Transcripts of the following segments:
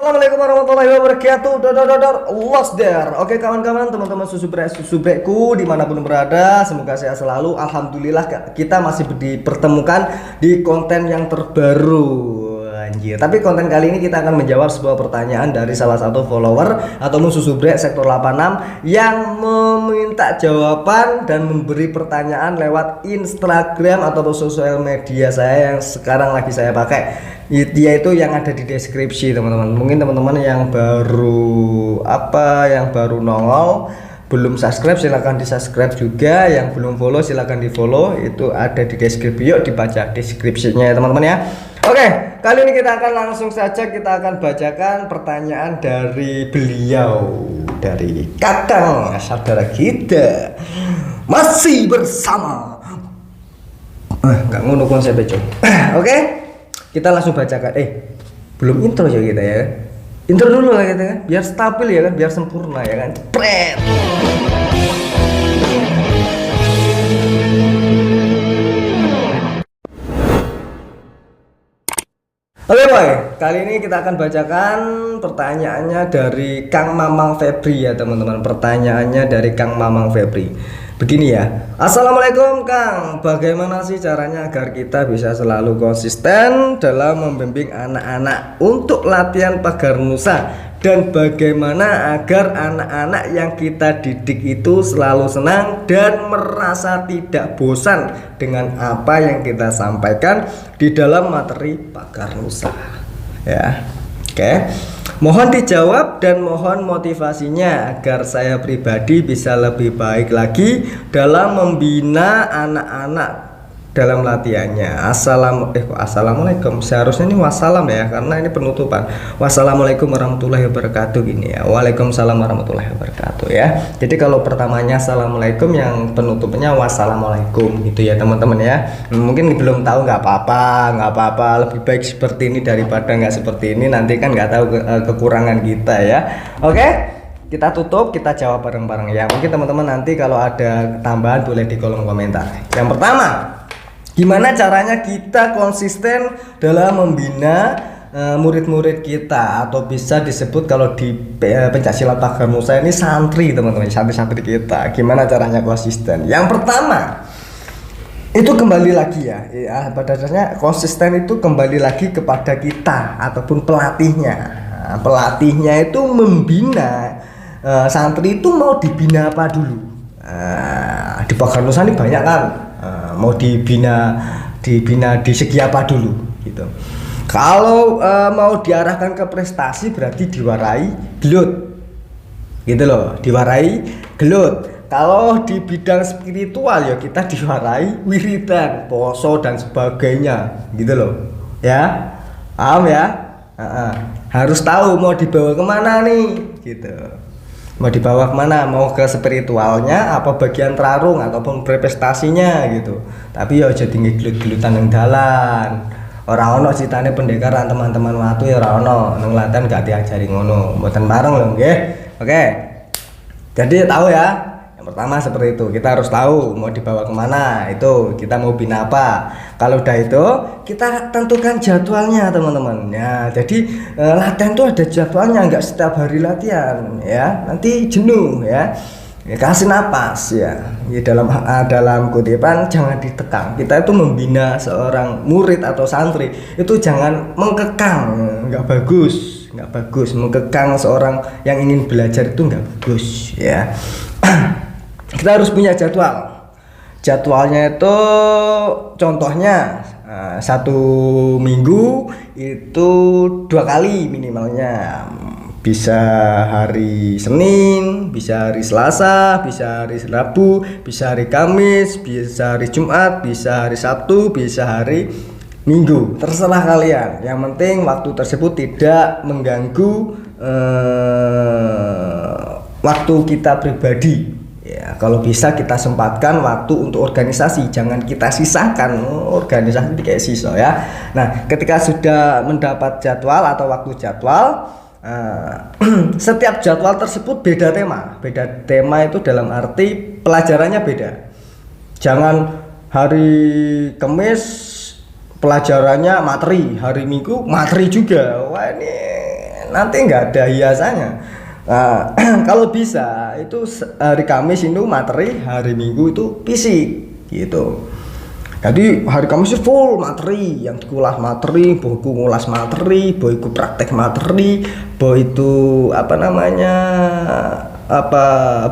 Assalamualaikum warahmatullahi wabarakatuh. Los there. Oke kawan-kawan, teman-teman susubrekku dimanapun berada, semoga sehat selalu. Alhamdulillah kita masih dipertemukan di konten yang terbaru. Anjir. Tapi konten kali ini kita akan menjawab sebuah pertanyaan dari salah satu follower atau susubrek sektor 86 yang meminta jawaban dan memberi pertanyaan lewat Instagram atau sosial media saya yang sekarang lagi saya pakai. Dia itu yang ada di deskripsi, teman-teman. Mungkin teman-teman yang baru nongol belum subscribe silahkan di subscribe juga, yang belum follow silahkan di follow, itu ada di deskripsi. Yuk dibaca deskripsinya ya teman-teman ya. Oke, kali ini kita akan langsung saja kita akan bacakan pertanyaan dari beliau, dari Kakang saudara kita masih bersama nggak ngono konsepnya coy. Oke, kita langsung bacakan. Belum intro ya kita ya. Intro dulu lah kita kan, biar stabil ya kan, biar sempurna ya kan. Pret. Oke boy, kali ini kita akan bacakan pertanyaannya dari Kang Mamang Febri ya teman-teman. Pertanyaannya dari Kang Mamang Febri. Begini ya. Assalamualaikum Kang, bagaimana sih caranya agar kita bisa selalu konsisten dalam membimbing anak-anak untuk latihan pagar nusa, dan bagaimana agar anak-anak yang kita didik itu selalu senang dan merasa tidak bosan dengan apa yang kita sampaikan di dalam materi pagar nusa ya. Oke, mohon dijawab dan mohon motivasinya agar saya pribadi bisa lebih baik lagi dalam membina anak-anak dalam latihannya. Assalamualaikum, seharusnya ini wassalam ya, karena ini penutupan. Wassalamualaikum warahmatullahi wabarakatuh gini ya. Waalaikumsalam warahmatullahi wabarakatuh ya. Jadi kalau pertamanya assalamualaikum, yang penutupnya wassalamualaikum gitu ya teman-teman ya. Mungkin belum tahu, nggak apa-apa, lebih baik seperti ini daripada nggak seperti ini, nanti kan nggak tahu kekurangan kita ya. Oke, kita tutup, kita jawab bareng-bareng ya. Mungkin teman-teman nanti kalau ada tambahan boleh di kolom komentar. Yang pertama, gimana caranya kita konsisten dalam membina murid-murid kita, atau bisa disebut kalau di pencaksilat pagar nusa ini santri teman-teman, santri-santri kita. Gimana caranya konsisten? Yang pertama itu kembali lagi ya, pada dasarnya konsisten itu kembali lagi kepada kita ataupun pelatihnya. Pelatihnya itu membina santri itu mau dibina apa dulu. Di pagar nusa ini banyak kan, mau dibina di segi apa dulu gitu. Kalau mau diarahkan ke prestasi berarti diwarai gelut gitu loh, diwarai gelut. Kalau di bidang spiritual ya kita diwarai wiridan, poso dan sebagainya gitu loh ya. Paham ya? Harus tahu mau dibawa kemana nih gitu. Mau dibawa kemana, mau ke spiritualnya apa bagian terarung ataupun prestasinya gitu. Tapi ya jadi ngegelut-gelutan yang dalan. Orang ono citane pendekaran teman-teman waktu ya orang ono nang latihan gak diajari ngono, mboten bareng lho nggih. Oke, jadi tahu ya. Yang pertama seperti itu, kita harus tahu mau dibawa kemana, itu kita mau bina apa. Kalau udah itu kita tentukan jadwalnya teman-teman ya. Jadi latihan tuh ada jadwalnya, nggak setiap hari latihan ya, nanti jenuh ya. Kasih napas ya, dalam kutipan jangan ditekan. Kita itu membina seorang murid atau santri itu jangan mengkekang, nggak bagus mengkekang seorang yang ingin belajar, itu nggak bagus ya. Kita harus punya jadwalnya itu, contohnya satu minggu itu 2 kali minimalnya. Bisa hari Senin, bisa hari Selasa, bisa hari Rabu, bisa hari Kamis, bisa hari Jumat, bisa hari Sabtu, bisa hari Minggu, terserah kalian. Yang penting waktu tersebut tidak mengganggu waktu kita pribadi ya. Kalau bisa kita sempatkan waktu untuk organisasi, jangan kita sisakan organisasi kayak sisa ya. Nah, ketika sudah mendapat jadwal atau waktu jadwal, setiap jadwal tersebut beda tema itu dalam arti pelajarannya beda. Jangan hari Kamis pelajarannya materi, hari Minggu materi juga. Wah, ini nanti nggak ada hiasannya. Nah, kalau bisa itu hari Kamis itu materi, hari Minggu itu fisik gitu. Jadi hari Kamis itu full materi, yang dikulas materi, buku ngulas materi, buku praktek materi, itu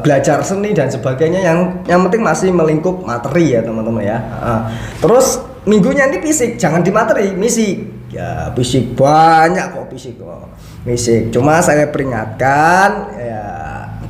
belajar seni dan sebagainya, yang penting masih melingkup materi ya teman-teman ya. Terus minggunya ini fisik, jangan di materi, fisik. Ya fisik banyak kok fisik. Cuma saya peringatkan ya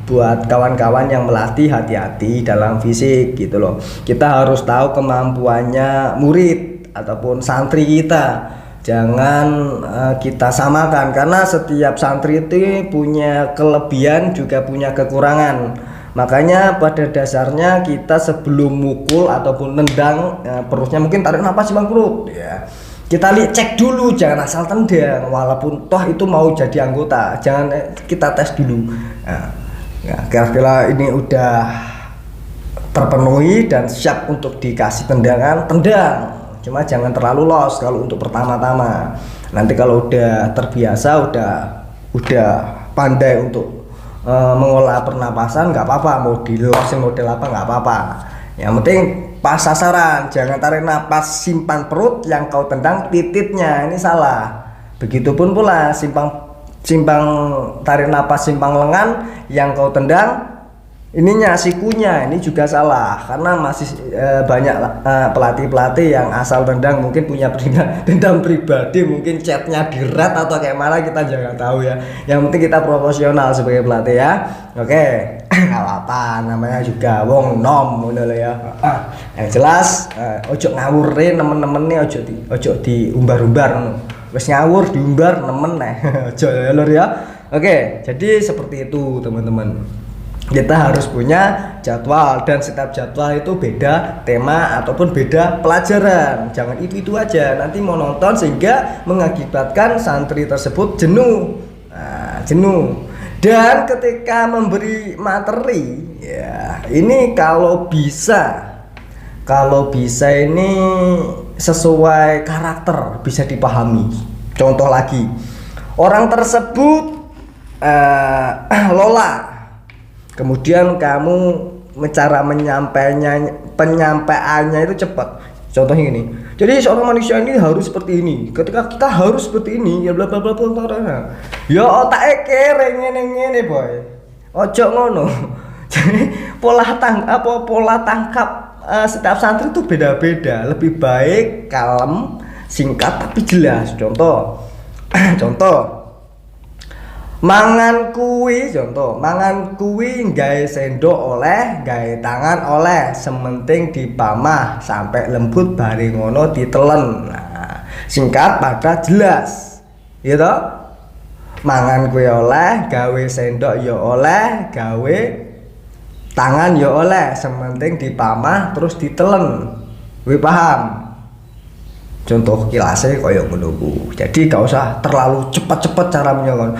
buat kawan-kawan yang melatih, hati-hati dalam fisik gitu loh. Kita harus tahu kemampuannya murid ataupun santri kita. Jangan kita samakan, karena setiap santri itu punya kelebihan juga punya kekurangan. Makanya pada dasarnya kita sebelum mukul ataupun nendang perutnya, mungkin tarik nafas bang perut ya. Kita cek dulu, jangan asal tendang, walaupun toh itu mau jadi anggota, jangan kita tes dulu. Nah, ya, kira-kira ini udah terpenuhi dan siap untuk dikasih tendangan, tendang. Cuma jangan terlalu los kalau untuk pertama-tama. Nanti kalau udah terbiasa, udah pandai untuk mengolah pernapasan, nggak apa-apa. Mau dilosin model apa nggak apa-apa. Yang penting pas sasaran, jangan tarik napas simpan perut, yang kau tendang titiknya, ini salah. Begitupun pula simpang tarik napas simpang lengan, yang kau tendang ininya sikunya, ini juga salah. Karena masih banyak pelatih-pelatih yang asal tendang, mungkin punya dendam pribadi, mungkin chatnya di-red atau kayak mana, kita jangan tahu ya. Yang penting kita profesional sebagai pelatih ya. Oke, nggak apa-apa, namanya juga wong nom ngono ya. Yang jelas ojo ngawurin temen-temen nih, ojo diumbar-umbar. Wes ngawur diumbar nemen ojo ya lur ya. Oke, jadi seperti itu teman-teman. Kita harus punya jadwal, dan setiap jadwal itu beda tema ataupun beda pelajaran. Jangan itu aja, nanti mau nonton sehingga mengakibatkan santri tersebut jenuh. Jenuh. Dan ketika memberi materi ya, ini kalau bisa ini sesuai karakter, bisa dipahami. Contoh lagi, orang tersebut lola, kemudian kamu cara penyampaiannya itu cepat. Contohnya ini, jadi seorang manusia ini harus seperti ini, ketika kita harus seperti ini ya bla bla bla bla. Ya otak kere ngene boy, ojo ngono. Jadi pola tangkap setiap santri itu beda-beda. Lebih baik kalem, singkat tapi jelas. Contoh mangan kuwi gawe sendok oleh, gawe tangan oleh, sementing dipamah sampai lembut bareng ngono ditelen. Nah, singkat pada jelas gitu. Mangan kuwi oleh, gawe sendok ya oleh, gawe tangan ya oleh, sementing dipamah terus ditelen. Kuwi paham? Contoh kilasnya kayak menunggu. Jadi gak usah terlalu cepat-cepat cara menyangkal.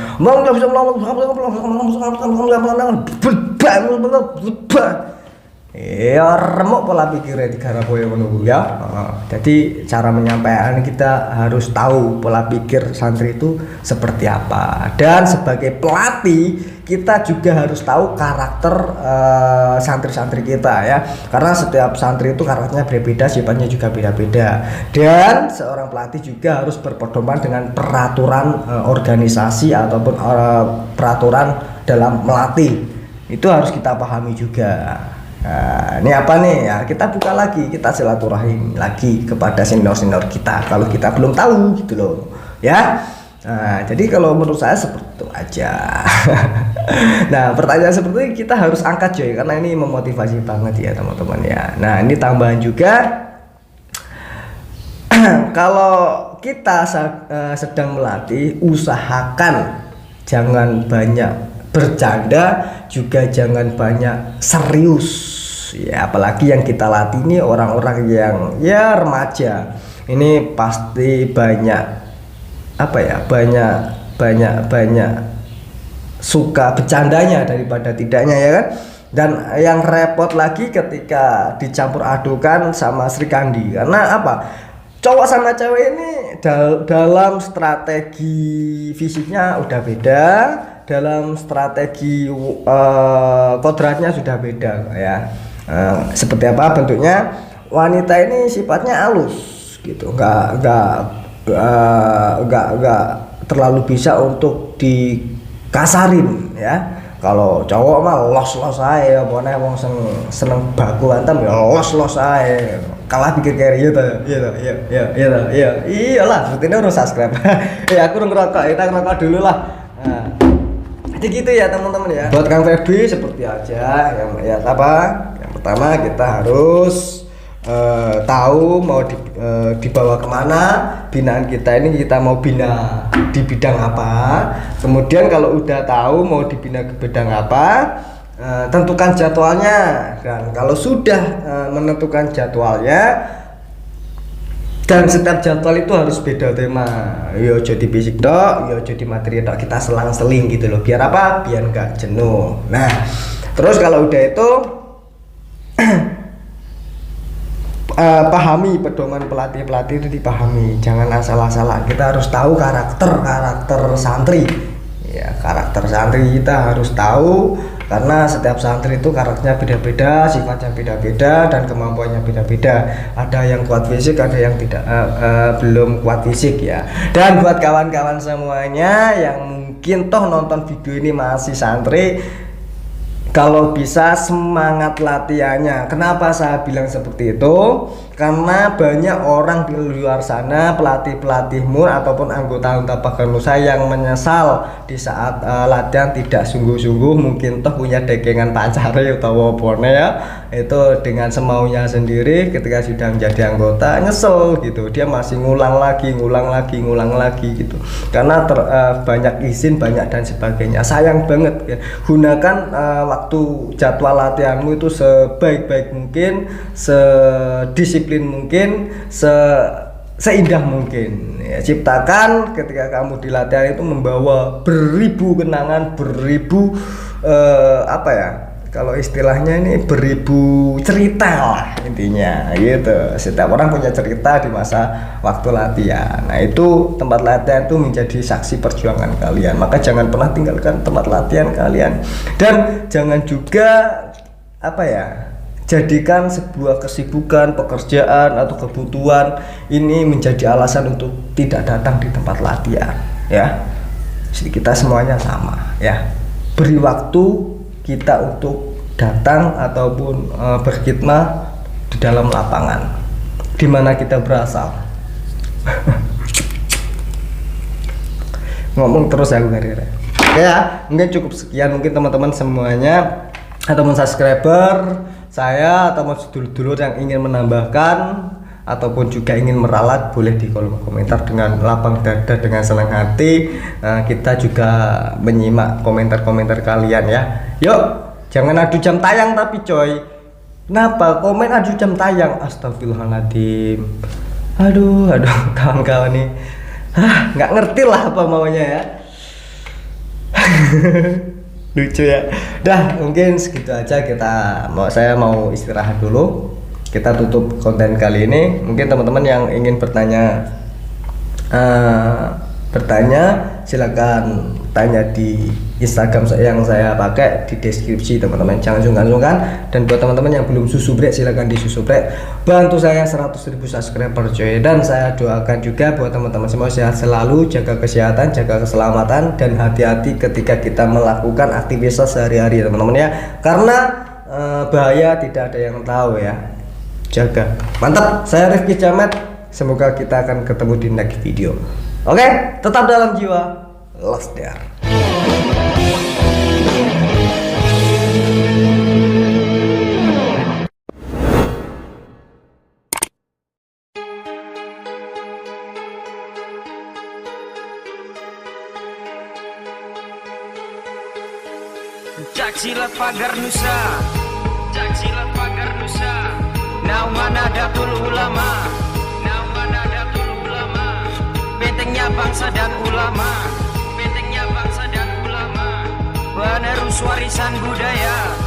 Ya remuk pola pikirnya di cara koyo menunggu ya. Jadi cara menyampaikan kita harus tahu pola pikir santri itu seperti apa. Dan sebagai pelatih kita juga harus tahu karakter santri-santri kita ya. Karena setiap santri itu karakternya berbeda, sifatnya juga beda-beda. Dan seorang pelatih juga harus berpedoman dengan peraturan organisasi ataupun peraturan dalam melatih. Itu harus kita pahami juga. Nah, ini apa nih ya, kita buka lagi, kita silaturahim lagi kepada senior-senior kita kalau kita belum tahu gitu loh ya. Nah, jadi kalau menurut saya seperti itu aja. Nah, pertanyaan seperti ini kita harus angkat coy, karena ini memotivasi banget ya teman-teman ya. Nah, ini tambahan juga. Kalau kita sedang melatih, usahakan jangan banyak bercanda, juga jangan banyak serius ya. Apalagi yang kita latih ini orang-orang yang ya remaja, ini pasti banyak suka bercandanya daripada tidaknya ya kan. Dan yang repot lagi ketika dicampur adukan sama Sri Kandi, karena apa? cowok sama cewek ini dalam strategi fisiknya udah beda, dalam strategi kodratnya sudah beda ya. Seperti apa bentuknya? Wanita ini sifatnya halus gitu, nggak terlalu bisa untuk dikasarin ya. Kalau cowok mah los ae, pokoknya wong seneng baku antem ya los ae. Kalah pikir kayak iya iyalah seperti ini harus subscribe. Ya aku ngerokok, kita ngerokok dulu lah. Nah, jadi gitu ya teman-teman ya. Buat Kang Febri seperti aja yang ya apa? Yang pertama kita harus tahu mau dibawa kemana binaan kita ini, kita mau bina di bidang apa. Kemudian kalau udah tahu mau dibina ke bidang apa, tentukan jadwalnya. Dan kalau sudah menentukan jadwalnya, dan setiap jadwal itu harus beda tema. Yo jadi fisik dok, yo jadi materi dok, kita selang-seling gitu loh. Biar apa? Biar nggak jenuh. Nah, terus kalau udah itu pahami pedoman pelatih itu dipahami, jangan asal-asalan. Kita harus tahu karakter santri ya, karakter santri kita harus tahu, karena setiap santri itu karakternya beda-beda, sifatnya beda-beda, dan kemampuannya beda-beda. Ada yang kuat fisik, ada yang tidak belum kuat fisik ya. Dan buat kawan-kawan semuanya yang mungkin toh nonton video ini masih santri, kalau bisa semangat latihannya. Kenapa saya bilang seperti itu? Karena banyak orang di luar sana, pelatih-pelatihmu ataupun anggota-anggota Paganusa yang menyesal di saat latihan tidak sungguh-sungguh, mungkin toh punya dekengan pacare atau wapone ya, itu dengan semaunya sendiri. Ketika sudah menjadi anggota nyesel gitu, dia masih ngulang lagi gitu, karena banyak izin, banyak dan sebagainya. Sayang banget ya. Gunakan waktu jadwal latihanmu itu sebaik-baik mungkin, sedisiplin mungkin, seindah mungkin ya. Ciptakan ketika kamu di latihan itu membawa beribu kenangan, beribu apa ya, kalau istilahnya ini beribu cerita lah intinya gitu. Setiap orang punya cerita di masa waktu latihan. Nah itu tempat latihan itu menjadi saksi perjuangan kalian, maka jangan pernah tinggalkan tempat latihan kalian. Dan jangan juga apa ya, jadikan sebuah kesibukan, pekerjaan atau kebutuhan ini menjadi alasan untuk tidak datang di tempat latihan ya. Jadi kita semuanya sama ya, beri waktu kita untuk datang ataupun berkhidmat di dalam lapangan di mana kita berasal. Ngomong terus aku gara-gara. Ya, mungkin cukup sekian mungkin teman-teman semuanya, ataupun subscriber saya ataupun sedulur-dulur yang ingin menambahkan ataupun juga ingin meralat, boleh di kolom komentar dengan lapang dada, dengan senang hati. Kita juga menyimak komentar-komentar kalian ya. Yuk, jangan adu jam tayang tapi coy. Kenapa komen adu jam tayang? Astagfirullahaladzim. Aduh kawan-kawan nih, nggak ngerti lah apa maunya ya. Lucu ya. Dah, mungkin segitu aja. Saya mau istirahat dulu. Kita tutup konten kali ini. Mungkin teman-teman yang ingin bertanya silakan tanya di Instagram yang saya pakai di deskripsi teman-teman, jangan sungkan-sungkan. Dan buat teman-teman yang belum susubrek, silakan di susubrek, bantu saya 100.000 subscriber coy. Dan saya doakan juga buat teman-teman semua sehat selalu, jaga kesehatan, jaga keselamatan, dan hati-hati ketika kita melakukan aktivitas sehari-hari teman-teman ya, karena bahaya tidak ada yang tahu ya. Jaga. Mantap, saya Rifki Jamet, semoga kita akan ketemu di next video. Oke, tetap dalam jiwa, lost there. Caksilat pagar nusa, caksilat pagar nusa. Naumana datul ulama, naumana datul ulama. Bentengnya bangsa dan ulama, bentengnya bangsa dan ulama. Penerus warisan budaya.